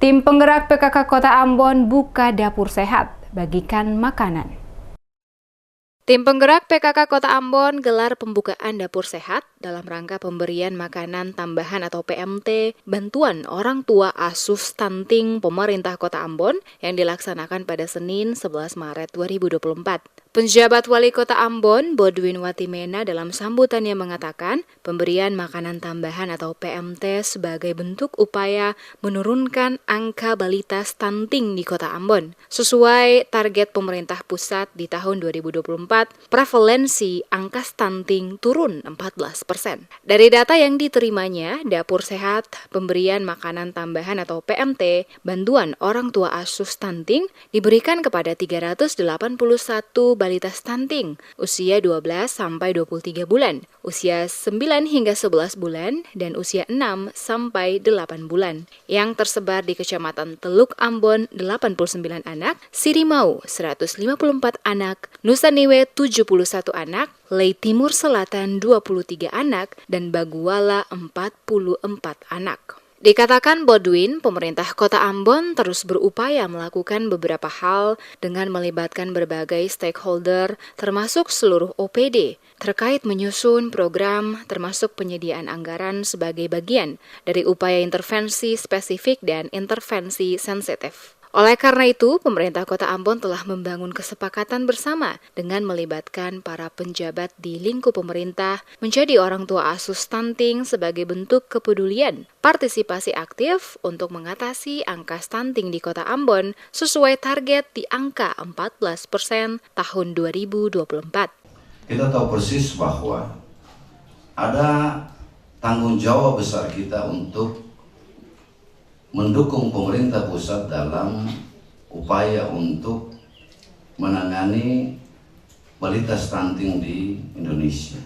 Tim penggerak PKK Kota Ambon buka dapur sehat, bagikan makanan. Tim penggerak PKK Kota Ambon gelar pembukaan dapur sehat dalam rangka pemberian makanan tambahan atau PMT bantuan orang tua asuh stunting pemerintah Kota Ambon yang dilaksanakan pada Senin 11 Maret 2024. Penjabat Wali Kota Ambon, Bodwin Watimena dalam sambutannya mengatakan pemberian makanan tambahan atau PMT sebagai bentuk upaya menurunkan angka balita stunting di Kota Ambon. Sesuai target pemerintah pusat di tahun 2024, prevalensi angka stunting turun 14%. Dari data yang diterimanya, Dapur Sehat pemberian makanan tambahan atau PMT bantuan orang tua asuh stunting diberikan kepada 381 balita stunting usia 12 sampai 23 bulan, usia 9 hingga 11 bulan, dan usia 6 sampai 8 bulan yang tersebar di Kecamatan Teluk Ambon 89 anak, Sirimau 154 anak, Nusa Niwe 71 anak, Lei Timur Selatan 23 anak, dan Baguala 44 anak. Dikatakan Bodwin, pemerintah Kota Ambon terus berupaya melakukan beberapa hal dengan melibatkan berbagai stakeholder termasuk seluruh OPD terkait menyusun program termasuk penyediaan anggaran sebagai bagian dari upaya intervensi spesifik dan intervensi sensitif. Oleh karena itu, pemerintah Kota Ambon telah membangun kesepakatan bersama dengan melibatkan para penjabat di lingkup pemerintah menjadi orang tua asuh stunting sebagai bentuk kepedulian, partisipasi aktif untuk mengatasi angka stunting di Kota Ambon sesuai target di angka 14% tahun 2024. Kita tahu persis bahwa ada tanggung jawab besar kita untuk mendukung pemerintah pusat dalam upaya untuk menangani balita stunting di Indonesia.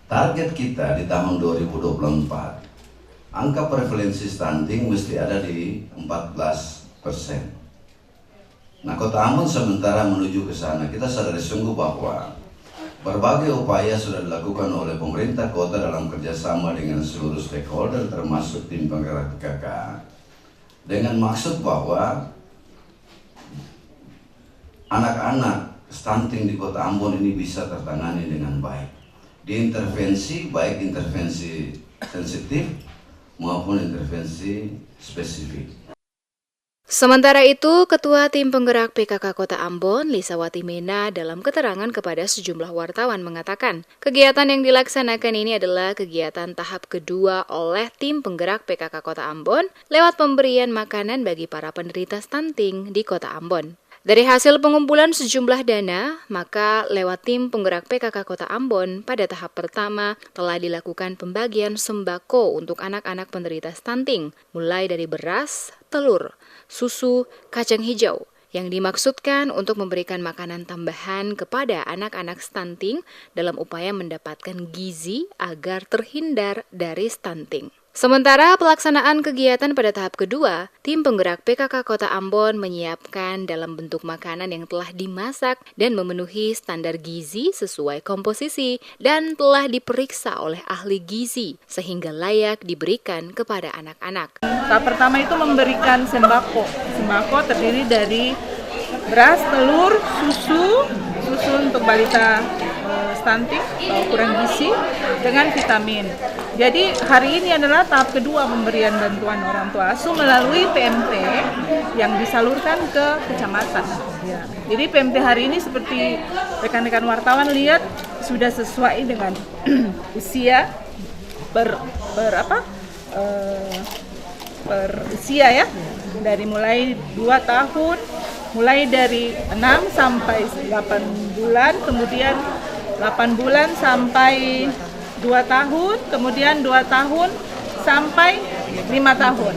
Target kita di tahun 2024, angka prevalensi stunting mesti ada di 14%. Nah, Kota Ambon sementara menuju ke sana. Kita sadari sungguh bahwa berbagai upaya sudah dilakukan oleh pemerintah kota dalam kerjasama dengan seluruh stakeholder termasuk tim penggerak PKK dengan maksud bahwa anak-anak stunting di Kota Ambon ini bisa tertangani dengan baik. Diintervensi, baik intervensi sensitif maupun intervensi spesifik. Sementara itu, Ketua Tim Penggerak PKK Kota Ambon, Lisa Watimena, dalam keterangan kepada sejumlah wartawan mengatakan, kegiatan yang dilaksanakan ini adalah kegiatan tahap kedua oleh Tim Penggerak PKK Kota Ambon lewat pemberian makanan bagi para penderita stunting di Kota Ambon. Dari hasil pengumpulan sejumlah dana, maka lewat Tim Penggerak PKK Kota Ambon pada tahap pertama telah dilakukan pembagian sembako untuk anak-anak penderita stunting, mulai dari beras, telur, susu, kacang hijau, yang dimaksudkan untuk memberikan makanan tambahan kepada anak-anak stunting dalam upaya mendapatkan gizi agar terhindar dari stunting. Sementara pelaksanaan kegiatan pada tahap kedua, Tim Penggerak PKK Kota Ambon menyiapkan dalam bentuk makanan yang telah dimasak dan memenuhi standar gizi sesuai komposisi dan telah diperiksa oleh ahli gizi sehingga layak diberikan kepada anak-anak. Tahap pertama itu memberikan sembako. Sembako terdiri dari beras, telur, susu untuk balita stunting atau kurang gizi dengan vitamin. Jadi hari ini adalah tahap kedua pemberian bantuan orang tua asuh melalui PMT yang disalurkan ke kecamatan. Ya. Jadi PMT hari ini seperti rekan-rekan wartawan lihat sudah sesuai dengan usia per usia ya. Dari mulai 2 tahun, mulai dari 6 sampai 8 bulan, kemudian 8 bulan sampai 2 tahun, kemudian 2 tahun sampai 5 tahun.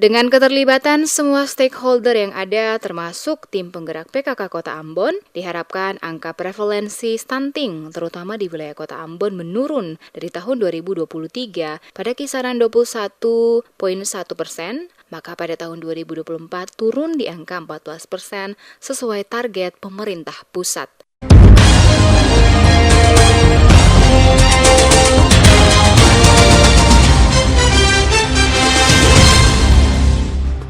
Dengan keterlibatan semua stakeholder yang ada termasuk Tim Penggerak PKK Kota Ambon, diharapkan angka prevalensi stunting terutama di wilayah Kota Ambon menurun dari tahun 2023 pada kisaran 21,1%, maka pada tahun 2024 turun di angka 14% sesuai target pemerintah pusat.